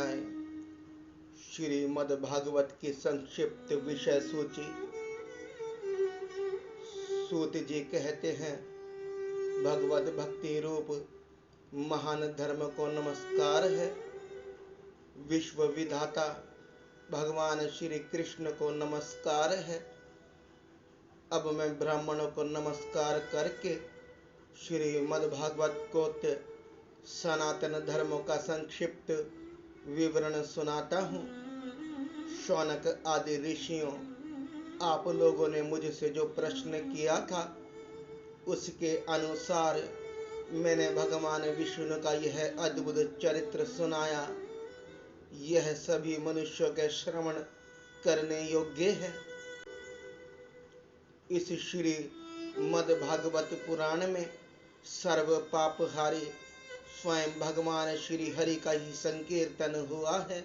सुनाए। श्रीमद् भागवत की संक्षिप्त विषय सूची। सूत जी कहते हैं, भगवत भक्ति रूप महान धर्म को नमस्कार है। विश्व विधाता भगवान श्री कृष्ण को नमस्कार है। अब मैं ब्राह्मणों को नमस्कार करके श्रीमद् भागवत गोत्र सनातन धर्मों का संक्षिप्त विवरण सुनाता हूँ। शौनक आदि ऋषियों, आप लोगों ने मुझसे जो प्रश्न किया था उसके अनुसार मैंने भगवान विष्णु का यह अद्भुत चरित्र सुनाया। यह सभी मनुष्यों के श्रवण करने योग्य है। इस श्री मद् भागवत पुराण में सर्व पापहारी स्वयं भगवान श्री हरि का ही संकीर्तन हुआ है।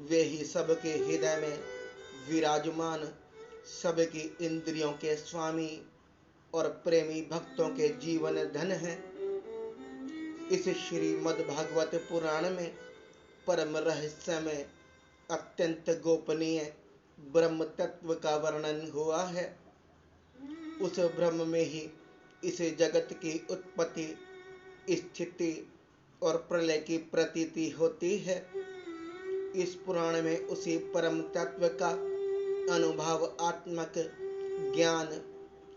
वे ही सबके हृदय में विराजमान, सबकी इंद्रियों के स्वामी और प्रेमी भक्तों के जीवन धन है। इस श्रीमद् भागवत पुराण में परम रहस्य में अत्यंत गोपनीय ब्रह्म तत्व का वर्णन हुआ है। उस ब्रह्म में ही इस जगत की उत्पत्ति, स्थिति और प्रलय की प्रतीति होती है। इस पुराण में उसी परम तत्व का अनुभवात्मक ज्ञान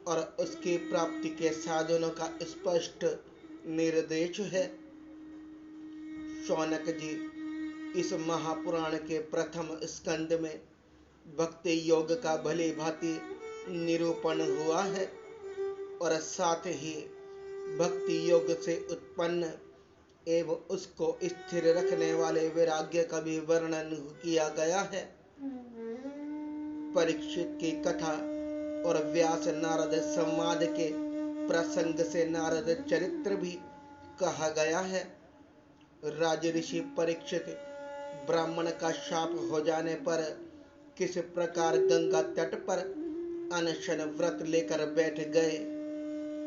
और उसकी प्राप्ति के साधनों का स्पष्ट निर्देश है। शौनक जी, इस महापुराण के प्रथम स्कंद में भक्ति योग का भली भांति निरूपण हुआ है और साथ ही भक्ति योग से उत्पन्न एवं उसको स्थिर रखने वाले वैराग्य का भी वर्णन किया गया है। परीक्षित की कथा और व्यास नारद संवाद के प्रसंग से नारद चरित्र भी कहा गया है। राजऋषि परीक्षित ब्राह्मण का शाप हो जाने पर किस प्रकार गंगा तट पर अनशन व्रत लेकर बैठ गए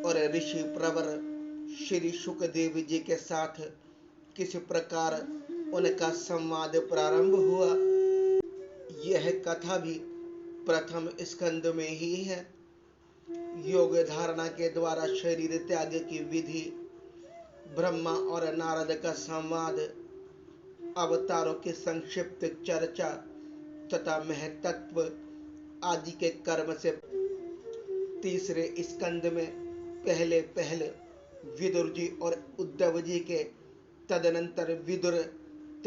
और ऋषि प्रवर श्री सुखदेव जी के साथ किस प्रकार उनका संवाद प्रारंभ हुआ, यह कथा भी प्रथम स्कंद में ही है। योग धारणा के द्वारा शरीर त्याग की विधि, ब्रह्मा और नारद का संवाद, अवतारों की संक्षिप्त चर्चा तथा महत्त्व आदि के कर्म से तीसरे स्कंद में पहले विदुर जी और उद्धव जी के, तदनंतर विदुर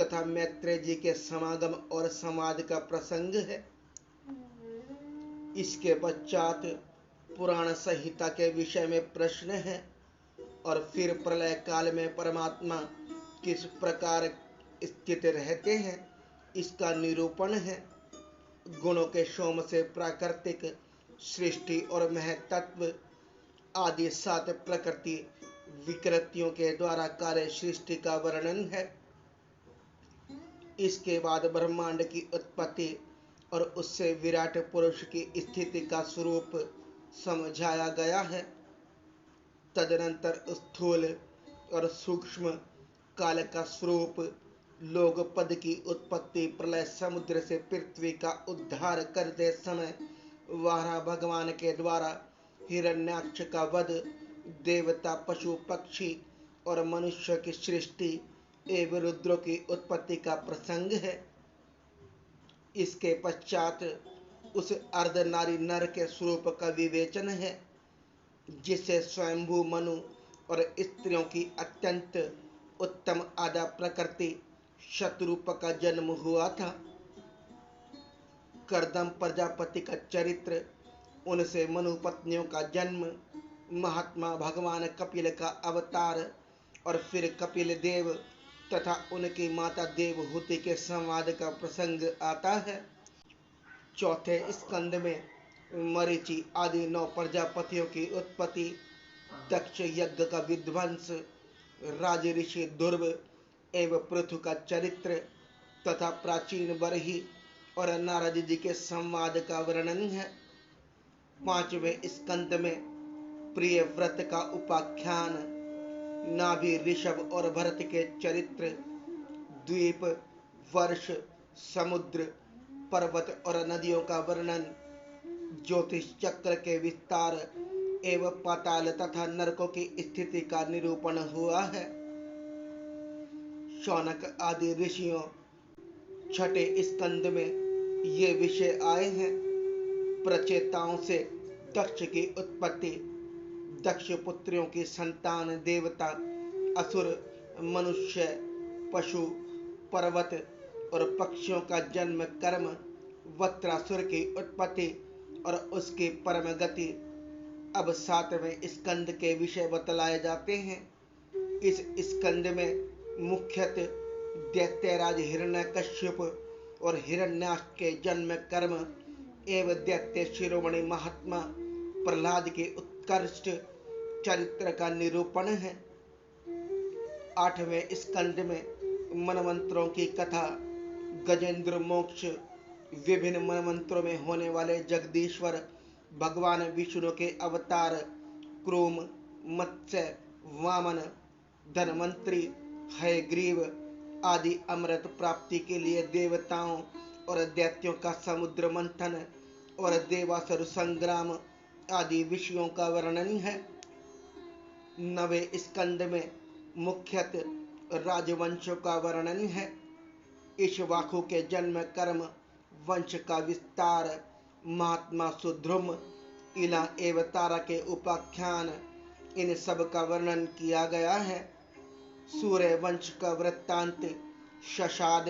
तथा मैत्रेय जी के समागम और संवाद का प्रसंग है। इसके पश्चात पुराण संहिता के विषय में प्रश्न है और फिर प्रलय काल में परमात्मा किस प्रकार स्थित रहते हैं इसका निरूपण है। गुणों के सोम से प्राकृतिक सृष्टि और महत्त्व आदि 7 प्रकृति विकृतियों के द्वारा कार्य सृष्टि का वर्णन है। इसके बाद ब्रह्मांड की उत्पत्ति और उससे विराट पुरुष की स्थिति का स्वरूप समझाया गया है। तदनंतर स्थूल और सूक्ष्म काल का स्वरूप, लोक पद की उत्पत्ति, प्रलय, समुद्र से पृथ्वी का उद्धार करते समय वारा भगवान के द्वारा हिरण्याक्ष का वध, देवता, पशु, पक्षी और मनुष्य की सृष्टि एवं रुद्रों की उत्पत्ति का प्रसंग है। इसके पश्चात उस अर्धनारी नर के स्वरूप का विवेचन है जिसे स्वयंभू मनु और स्त्रियों की अत्यंत उत्तम आदा प्रकृति शत्रुप का जन्म हुआ था। कर्दम प्रजापति का चरित्र, उनसे मनु पत्नियों का जन्म, महात्मा भगवान कपिल का अवतार और फिर कपिल देव तथा उनकी माता देवहूति के संवाद का प्रसंग आता है। चौथे स्कंद में मरीचि आदि 9 प्रजापतियों की उत्पत्ति, दक्ष यज्ञ का विध्वंस, राजऋषि ध्रुव एवं पृथु का चरित्र तथा प्राचीन बरही और नारद जी के संवाद का वर्णन है। 5वें स्कंद में प्रिय व्रत का उपाख्यान, नाभि, ऋषभ और भरत के चरित्र, द्वीप, वर्ष, समुद्र, पर्वत और नदियों का वर्णन, ज्योतिष चक्र के विस्तार एवं पाताल तथा नरकों की स्थिति का निरूपण हुआ है। शौनक आदि ऋषियों छठे स्कंद में ये विषय आए हैं। प्रचेताओं से दक्ष की उत्पत्ति, दक्ष पुत्रियों की संतान, देवता, असुर, मनुष्य, पशु, पर्वत और पक्षियों का जन्म कर्म, वत्रासुर की उत्पत्ति और उसकी परम गति। अब 7वें स्कंद के विषय बतलाए जाते हैं। इस स्कंद में मुख्यतः दैत्यराज हिरण्यकश्यप और हिरण्याक्ष के जन्म कर्म एवं दैत्य शिरोमणि महात्मा प्रहलाद के उत्कृष्ट चरित्र का निरूपण है। 8वें स्कंद में मनमंत्रों की कथा, गजेंद्र मोक्ष, विभिन्न मनमंत्रों में होने वाले जगदीश्वर भगवान विष्णु के अवतार, क्रूम, मत्स्य, वामन, धनवंतरी, हयग्रीव आदि अमृत प्राप्ति के लिए देवताओं और दैत्यों का समुद्र मंथन और देवासुर संग्राम आदि विषयों का वर्णन है। 9वें स्कंद में मुख्यतः राजवंशों का वर्णन है। इक्ष्वाकु के जन्म कर्म, वंश का विस्तार, महात्मा सुध्रुम, इला एवं तारा के उपाख्यान, इन सब का वर्णन किया गया है। सूर्य वंश का वृत्तांत, शशाद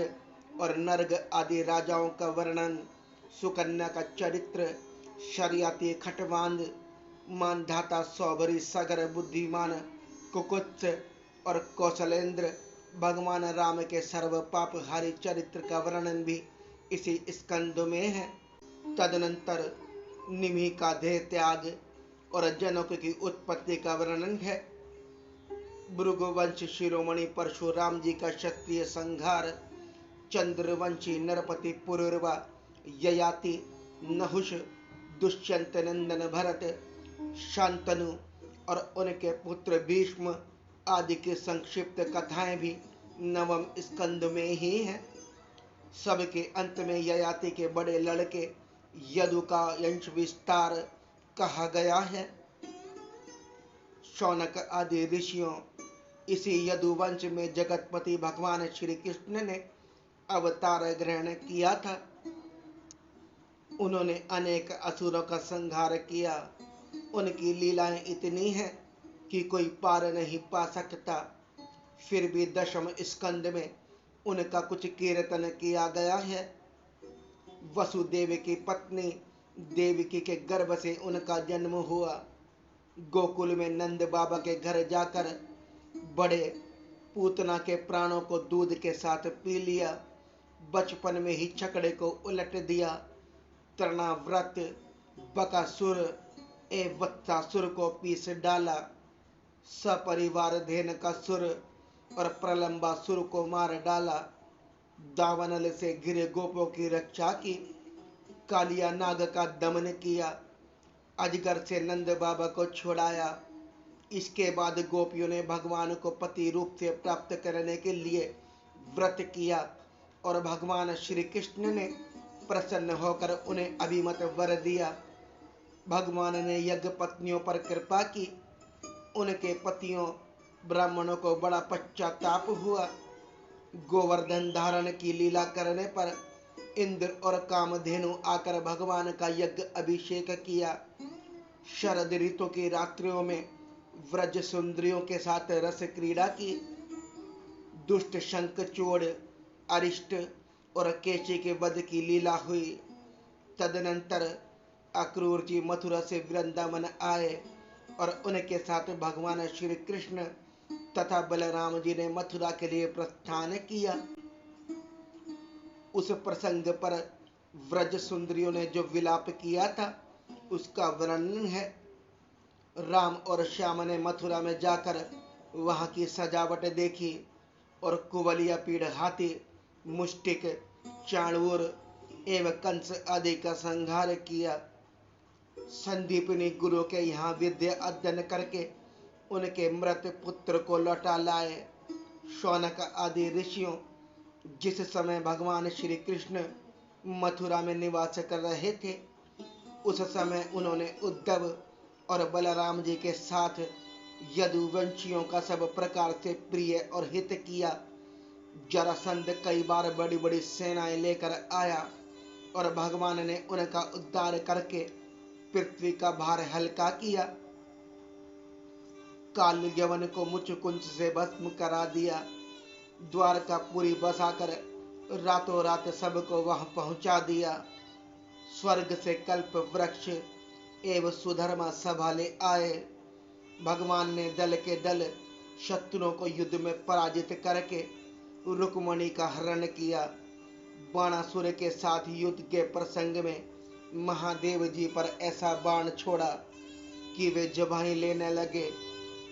और नर्ग आदि राजाओं का वर्णन, सुकन्या का चरित्र, शरियाती खटवांद, मानधाता सौबरी, सगर, बुद्धिमान, कुकुत्स और कौशलेंद्र भगवान राम के सर्व पापहारी चरित्र का वर्णन भी इसी स्कंद में है। तदनंतर निमि का देह त्याग और जनक की उत्पत्ति का वर्णन है। भृगुवंश शिरोमणि परशुराम जी का क्षत्रिय संहार, चंद्रवंशी नरपति पुरुरवा, ययाति, नहुष, दुष्यंत नंदन भरत, शांतनु और उनके पुत्र भीष्म आदि की संक्षिप्त कथाएं भी 9वें स्कंद में ही हैं। सबके अंत में ययाति के बड़े लड़के यदु का यंश विस्तार कहा गया है। शौनक आदि ऋषियों इसी यदुवंश में जगतपति भगवान श्री कृष्ण ने अवतार ग्रहण किया था। उन्होंने अनेक असुरों का संहार किया। उनकी लीलाएं इतनी हैं कि कोई पार नहीं पा सकता। फिर भी 10वें स्कंद में उनका कुछ कीर्तन किया गया है। वसुदेव की पत्नी देवकी के गर्भ से उनका जन्म हुआ। गोकुल में नंद बाबा के घर जाकर बड़े पूतना के प्राणों को दूध के साथ पी लिया। बचपन में ही छकड़े को उलट दिया। तृणाव्रत, बकासुर एवं वत्सासुर को पीस डाला। सपरिवार धेनुकासुर और प्रलंबासुर को मार डाला। दावानल से घिरे गोपों की रक्षा की। कालिया नाग का दमन किया। अजगर से नंद बाबा को छुड़ाया। इसके बाद गोपियों ने भगवान को पति रूप से प्राप्त करने के लिए व्रत किया और भगवान श्री कृष्ण ने प्रसन्न होकर उन्हें अभिमत वर दिया। भगवान ने यज्ञ पत्नियों पर कृपा की। उनके पतियों ब्राह्मणों को बड़ा पश्चाताप हुआ। गोवर्धन धारण की लीला करने पर इंद्र और कामधेनु आकर भगवान का यज्ञ अभिषेक किया। शरद ऋतु की रात्रियों में व्रज सुंदरियों के साथ रस क्रीड़ा की। दुष्ट शंखचूड़, अरिष्ट और केशी के वध की लीला हुई। तदनंतर अक्रूर जी मथुरा से वृंदावन आए और उनके साथ भगवान श्री कृष्ण तथा बलराम जी ने मथुरा के लिए प्रस्थान किया। उस प्रसंग पर व्रज सुंदरियों ने जो विलाप किया था उसका वर्णन है। राम और श्याम ने मथुरा में जाकर वहां की सजावट देखी और कुवलिया, पीड़, हाथी, मुष्टिक, चाणूर एवं कंस आदि का संहार किया। संदीपनी गुरु के यहाँ विद्या अध्ययन करके उनके मृत पुत्र को लौटा लाए। शौनक आदि ऋषियों जिस समय भगवान श्री कृष्ण मथुरा में निवास कर रहे थे, उस समय उन्होंने उद्धव और बलराम जी के साथ यदुवंशियों का सब प्रकार से प्रिय और हित किया। जरासंध कई बार बड़ी बड़ी सेनाएं लेकर आया और भगवान ने उनका उद्धार करके पृथ्वी का भार हल्का किया। काल यवन को मुचकुंज से भस्म करा दिया। द्वारकापुरी बसाकर रातों रात सबको वहां पहुंचा दिया। स्वर्ग से कल्प वृक्ष एवं सुधर्मा सभा ले आए। भगवान ने दल के दल शत्रुओं को युद्ध में पराजित करके रुक्मणी का हरण किया। बाणासुर के साथ युद्ध के प्रसंग में महादेव जी पर ऐसा बाण छोड़ा कि वे जबाई लेने लगे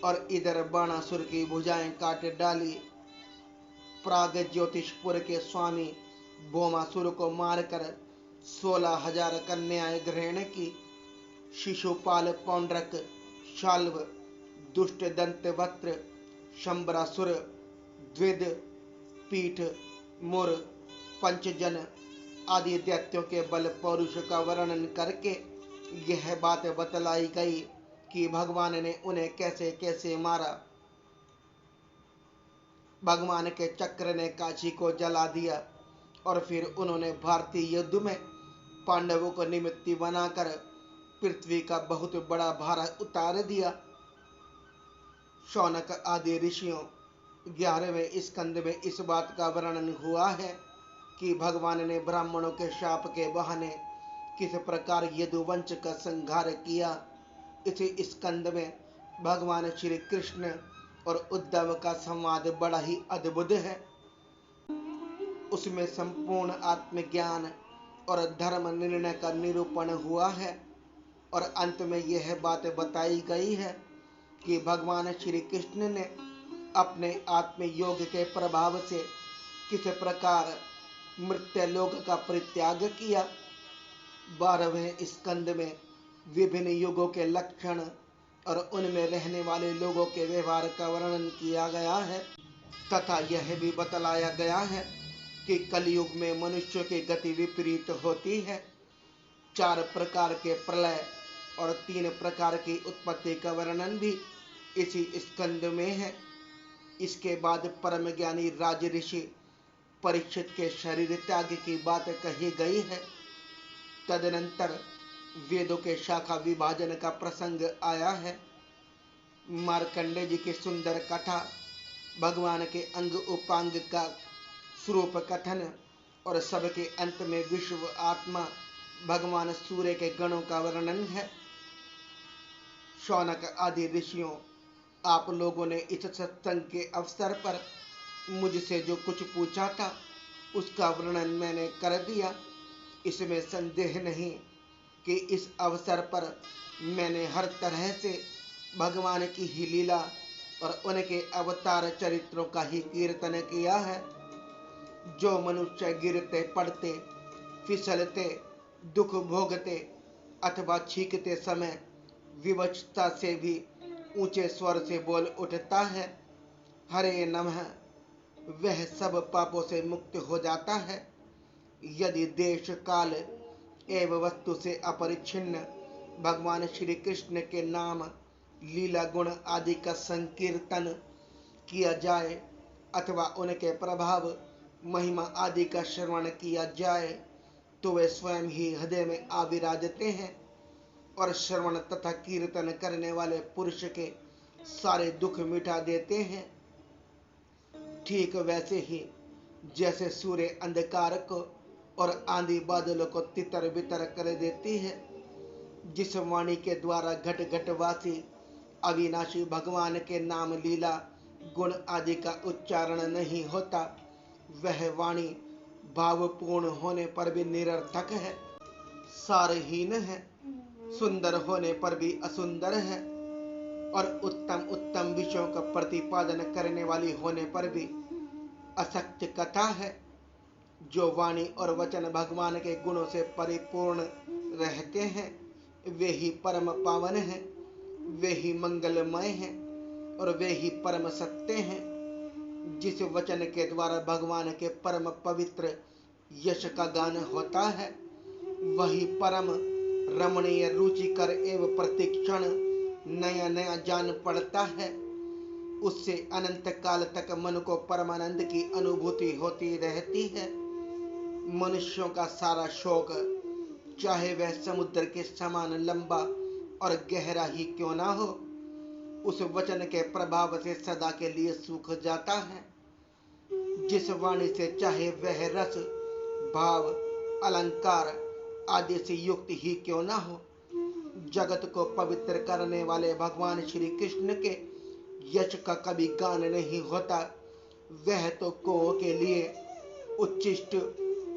और इधर बाणासुर की भुजाएं काट डाली। प्राग ज्योतिषपुर के स्वामी भौमासुर को मारकर 16,000 कन्याएं ग्रहण की। शिशुपाल, पौंड्रक, शाल्व, दुष्ट दंतवक्त्र, शंबरासुर, द्विद, पीठ, मुर, पंचजन आदि दैत्यों के बल पौरुष का वर्णन करके यह बात बतलाई गई कि भगवान ने उन्हें कैसे कैसे मारा। भगवान के चक्र ने काशी को जला दिया और फिर उन्होंने भारतीय युद्ध में पांडवों को निमित्त बनाकर पृथ्वी का बहुत बड़ा भार उतार दिया। शौनक आदि ऋषियों 11वें स्कंद में इस बात का वर्णन हुआ है कि भगवान ने ब्राह्मणों के शाप के बहाने किस प्रकार यदुवंश का संहार किया। इसी स्कंद में भगवान श्री कृष्ण और उद्धव का संवाद बड़ा ही अद्भुत है। उसमें संपूर्ण आत्मज्ञान और धर्म निर्णय का निरूपण हुआ है और अंत में यह बात बताई गई है कि भगवान श्री कृष्ण ने अपने आत्मयोग के प्रभाव से किस प्रकार मृत्युलोक का परित्याग किया। 12वें स्कंद में विभिन्न युगों के लक्षण और उनमें रहने वाले लोगों के व्यवहार का वर्णन किया गया है तथा यह भी बतलाया गया है कि कलयुग में मनुष्य की गति विपरीत होती है। 4 प्रकार के प्रलय और 3 प्रकार की उत्पत्ति का वर्णन भी इसी स्कंद में है। इसके बाद परम ज्ञानी राज ऋषि परीक्षित के शरीर त्याग की बात कही गई है। तदनंतर वेदों के शाखा विभाजन का प्रसंग आया है। मार्कंडे जी की सुंदर कथा, भगवान के अंग उपांग का स्वरूप कथन और सबके अंत में विश्व आत्मा भगवान सूर्य के गणों का वर्णन है। शौनक आदि ऋषियों, आप लोगों ने इस सत्संग के अवसर पर मुझसे जो कुछ पूछा था उसका वर्णन मैंने कर दिया। इसमें संदेह नहीं कि इस अवसर पर मैंने हर तरह से भगवान की ही लीला और उनके अवतार चरित्रों का ही कीर्तन किया है। जो मनुष्य गिरते पड़ते, फिसलते, दुख भोगते अथवा छींकते समय विवशता से भी ऊंचे स्वर से बोल उठता है, हरे नमः, वह सब पापों से मुक्त हो जाता है। यदि देश काल एवं वस्तु से अपरिच्छिन्न भगवान श्री कृष्ण के नाम, लीला, गुण आदि का संकीर्तन किया जाए अथवा उनके प्रभाव, महिमा आदि का श्रवण किया जाए तो वे स्वयं ही हृदय में आ विराजते हैं और श्रवण तथा कीर्तन करने वाले पुरुष के सारे दुख मिटा देते हैं। ठीक वैसे ही जैसे सूर्य अंधकार को और आंधी बादलों को तितर बितर कर देती है, जिस वाणी के द्वारा घट घटवासी अविनाशी भगवान के नाम, लीला, गुण आदि का उच्चारण नहीं होता, वह वाणी भावपूर्ण होने पर भी निरर्थक है, सारहीन है, सुंदर होने पर भी असुंदर है और उत्तम उत्तम विषयों का प्रतिपादन करने वाली होने पर भी असत्य कथा है। जो वाणी और वचन भगवान के गुणों से परिपूर्ण रहते हैं वे ही परम पावन हैं, वे ही मंगलमय हैं और वे ही परम सत्य हैं। जिस वचन के द्वारा भगवान के परम पवित्र यश का गान होता है, वही परम रमणीय, रुचिकर एवं प्रतिक्षण नया नया जान पड़ता है। उससे अनंत काल तक मन को परमानंद की अनुभूति होती रहती है। मनुष्यों का सारा शोक, चाहे वह समुद्र के समान लंबा और गहरा ही क्यों ना हो, उस वचन के प्रभाव से सदा के लिए सूख जाता है। जिस वाणी से चाहे वह रस, भाव, अलंकार आदि से युक्त ही क्यों ना हो, जगत को पवित्र करने वाले भगवान श्री कृष्ण के यश का कभी गान नहीं होता। वह तो कोह के लिए उच्छिष्ट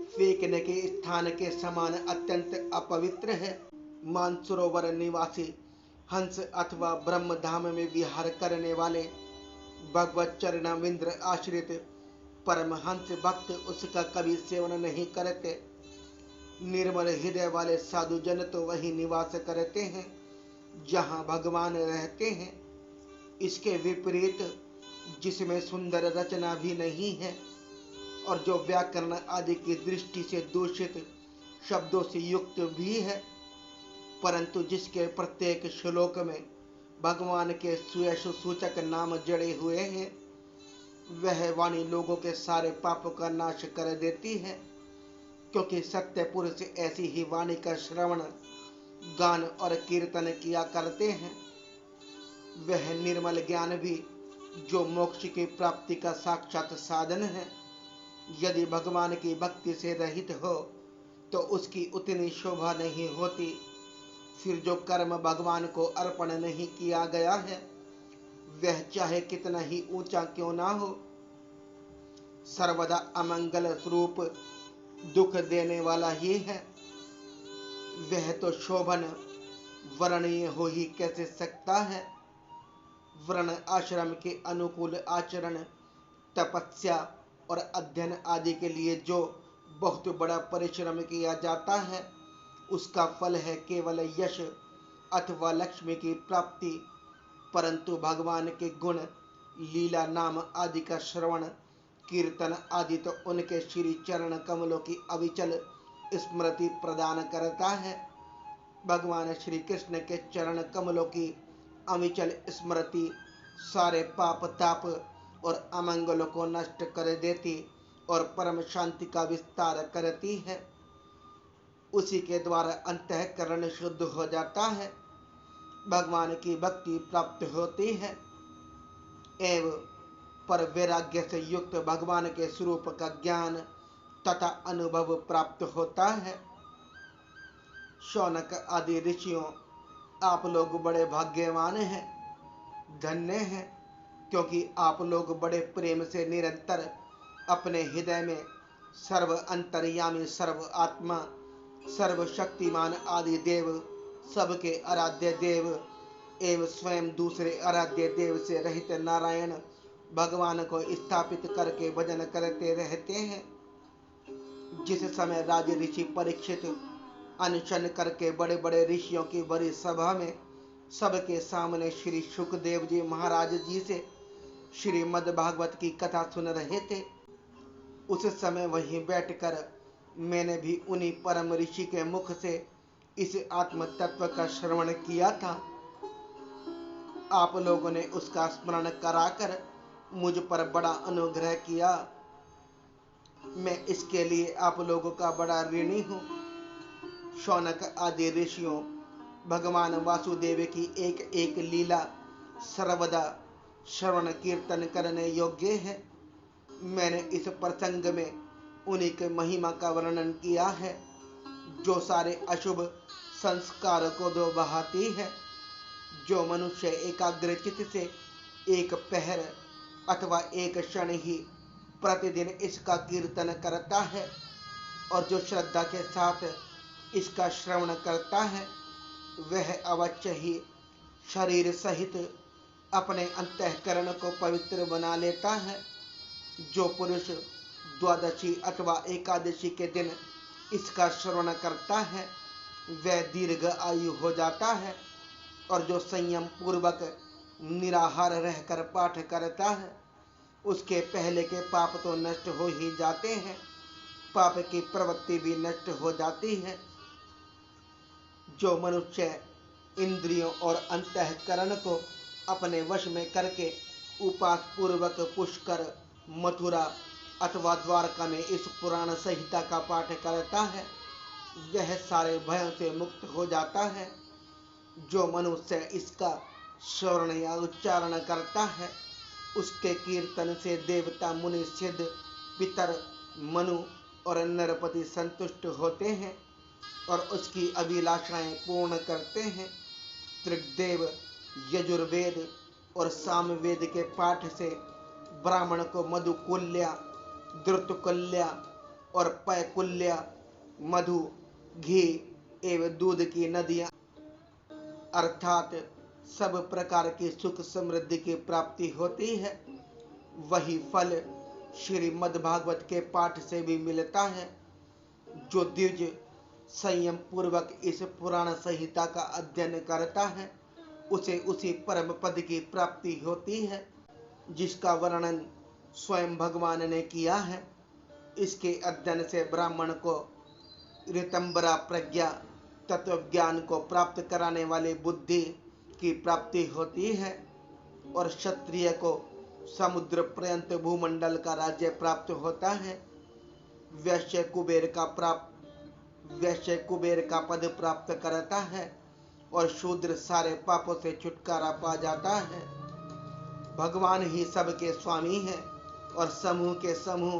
फेंकने के स्थान के समान अत्यंत अपवित्र है। मानसरोवर निवासी हंस अथवा ब्रह्म धाम में विहार करने वाले भगवत चरणाविंद्र आश्रित परमहंस भक्त उसका कभी सेवन नहीं करते। निर्मल हृदय वाले साधु जन तो वही निवास करते हैं जहाँ भगवान रहते हैं। इसके विपरीत, जिसमें सुंदर रचना भी नहीं है और जो व्याकरण आदि की दृष्टि से दूषित शब्दों से युक्त भी है, परंतु जिसके प्रत्येक श्लोक में भगवान के सुयश सूचक नाम जड़े हुए हैं, वह वाणी लोगों के सारे पापों का नाश कर देती है। क्योंकि सत्य पुरुष ऐसी ही वाणी का श्रवण, गान और कीर्तन किया करते हैं। वह निर्मल ज्ञान भी जो मोक्ष की प्राप्ति का साक्षात साधन है, यदि भगवान की भक्ति से रहित हो तो उसकी उतनी शोभा नहीं होती। फिर जो कर्म भगवान को अर्पण नहीं किया गया है, वह चाहे कितना ही ऊंचा क्यों ना हो, सर्वदा अमंगल स्वरूप दुख देने वाला ही है। वह तो शोभन वर्णीय हो ही कैसे सकता है। वर्ण आश्रम के अनुकूल आचरण, तपस्या और अध्ययन आदि के लिए जो बहुत बड़ा परिश्रम किया जाता है, उसका फल है केवल यश अथवा लक्ष्मी की प्राप्ति। परंतु भगवान के गुण, लीला, नाम आदि का श्रवण, कीर्तन आदि तो उनके श्री चरण कमलों की अविचल स्मृति प्रदान करता है। भगवान श्री कृष्ण के चरण कमलों की अविचल स्मृति सारे पाप ताप और अमंगलों को नष्ट कर देती और परम शांति का विस्तार करती है। उसी के द्वारा अंतःकरण शुद्ध हो जाता है, भगवान की भक्ति प्राप्त होती है एवं पर वैराग्य से युक्त भगवान के स्वरूप का ज्ञान तथा अनुभव प्राप्त होता है। शौनक आदि ऋषियों, आप लोग बड़े भाग्यवान हैं, धन्य हैं, क्योंकि आप लोग बड़े प्रेम से निरंतर अपने हृदय में सर्व अंतर्यामी, सर्व आत्मा, सर्वशक्तिमान आदि देव, सबके आराध्य देव एवं स्वयं दूसरे आराध्य देव से रहित नारायण भगवान को स्थापित करके भजन करते रहते हैं। जिस समय राज ऋषि परीक्षित अनशन करके बड़े बड़े ऋषियों की बड़ी सभा में सबके सामने श्री सुखदेव जी महाराज जी से श्रीमद् भागवत की कथा सुन रहे थे, उस समय वहीं बैठकर मैंने भी उन्हीं परम ऋषि के मुख से इस आत्म तत्व का श्रवण किया था। आप लोगों ने उसका स्मरण कराकर मुझ पर बड़ा अनुग्रह किया। मैं इसके लिए आप लोगों का बड़ा ऋणी हूँ। शौनक आदि ऋषियों, भगवान वासुदेव की एक एक लीला सर्वदा श्रवण कीर्तन करने योग्य है। मैंने इस प्रसंग में उन्हीं के महिमा का वर्णन किया है, जो सारे अशुभ संस्कार को दो बहाती है। जो मनुष्य एकाग्रचित से एक पहर अथवा एक क्षण ही प्रतिदिन इसका कीर्तन करता है और जो श्रद्धा के साथ इसका श्रवण करता है, वह अवश्य ही शरीर सहित अपने अंतःकरण को पवित्र बना लेता है। जो पुरुष द्वादशी अथवा एकादशी के दिन इसका श्रवण करता है, वह दीर्घ आयु हो जाता है, और जो संयम पूर्वक निराहार रहकर पाठ करता है, उसके पहले के पाप तो नष्ट हो ही जाते हैं, पाप की प्रवृत्ति भी नष्ट हो जाती है। जो मनुष्य इंद्रियों और अंतःकरण को अपने वश में करके उपास पूर्वक पुष्कर, मथुरा अथवा द्वारका में इस पुराण संहिता का पाठ करता है, वह सारे भयों से मुक्त हो जाता है। जो मनुष्य इसका श्रवण या उच्चारण करता है, उसके कीर्तन से देवता, मुनि, सिद्ध, पितर, मनु और नरपति संतुष्ट होते हैं और उसकी अभिलाषाएं पूर्ण करते हैं। ऋग्वेद, यजुर्वेद और सामवेद के पाठ से ब्राह्मण को मधुकुल्या, द्रुतकुल्या और पैकुल्या, मधु, घी एवं दूध की नदियां अर्थात सब प्रकार की सुख समृद्धि की प्राप्ति होती है। वही फल श्रीमद् भागवत के पाठ से भी मिलता है। जो द्विज संयम पूर्वक इस पुराण संहिता का अध्ययन करता है, उसे उसी परम पद की प्राप्ति होती है जिसका वर्णन स्वयं भगवान ने किया है। इसके अध्ययन से ब्राह्मण को ऋतंबरा प्रज्ञा, तत्व ज्ञान को प्राप्त कराने वाली बुद्धि की प्राप्ति होती है और क्षत्रिय को समुद्र पर्यंत भूमंडल का राज्य प्राप्त होता है। वैश्य कुबेर का पद प्राप्त करता है और शूद्र सारे पापों से छुटकारा पा जाता है। भगवान ही सबके स्वामी हैं और समूह के समूह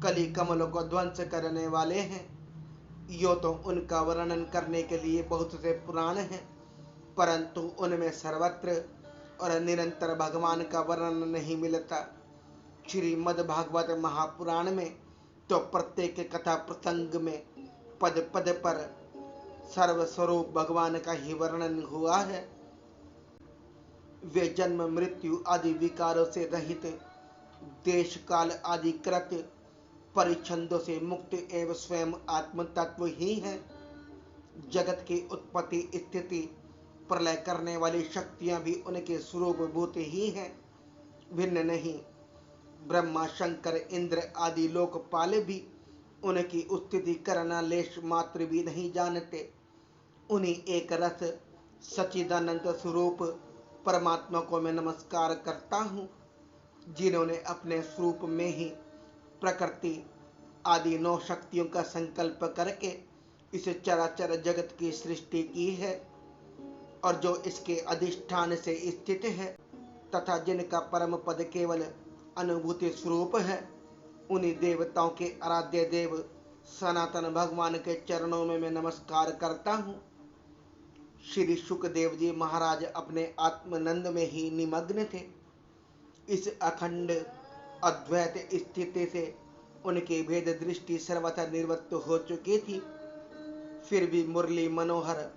कली कमलों को ध्वंस करने वाले हैं। यो तो उनका वर्णन करने के लिए बहुत से पुराण हैं, परंतु उनमें सर्वत्र और निरंतर भगवान का वर्णन नहीं मिलता। श्रीमद् भागवत महापुराण में तो प्रत्येक कथा प्रसंग में पद पद पर सर्वस्वरूप भगवान का ही वर्णन हुआ है। वे जन्म, मृत्यु आदि विकारों से रहित, देश काल आदि कृत परिच्छंदों से मुक्त एवं स्वयं आत्म तत्व ही है। जगत की उत्पत्ति, स्थिति, प्रलय करने वाली शक्तियां भी उनके स्वरूप भूत ही हैं, भिन्न नहीं। ब्रह्मा, शंकर, इंद्र आदि लोकपाल भी उनकी स्थिति करना लेश मात्र भी नहीं जानते। उन्हीं एक रस सच्चिदानंद स्वरूप परमात्मा को मैं नमस्कार करता हूँ, जिन्होंने अपने स्वरूप में ही प्रकृति आदि 9 शक्तियों का संकल्प करके इस चराचर जगत की सृष्टि की है और जो इसके अधिष्ठान से स्थित है तथा जिनका परम पद केवल अनुभूति स्वरूप है, उन्हीं देवताओं के आराध्य देव सनातन भगवान के चरणों में मैं नमस्कार करता हूँ। श्री शुकदेव जी महाराज अपने आत्मानंद में ही निमग्न थे। इस अखंड अद्वैत स्थिति से उनकी भेद दृष्टि सर्वथा निवृत्त हो चुकी थी। फिर भी मुरली मनोहर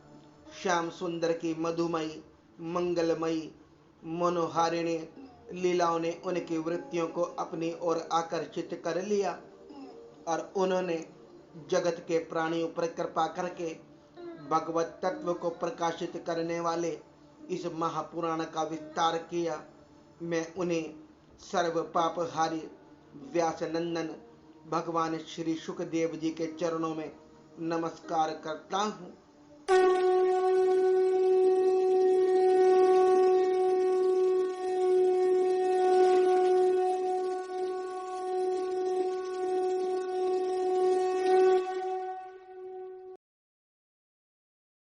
श्याम सुंदर की मधुमयी, मंगलमयी, मनोहारिणी लीलाओं ने उनकी वृत्तियों को अपनी ओर आकर्षित कर लिया और उन्होंने जगत के प्राणियों पर कृपा करके भगवत तत्व को प्रकाशित करने वाले इस महापुराण का विस्तार किया। मैं उन्हें सर्व पापहारी व्यास नंदन भगवान श्री शुकदेव जी के चरणों में नमस्कार करता हूँ।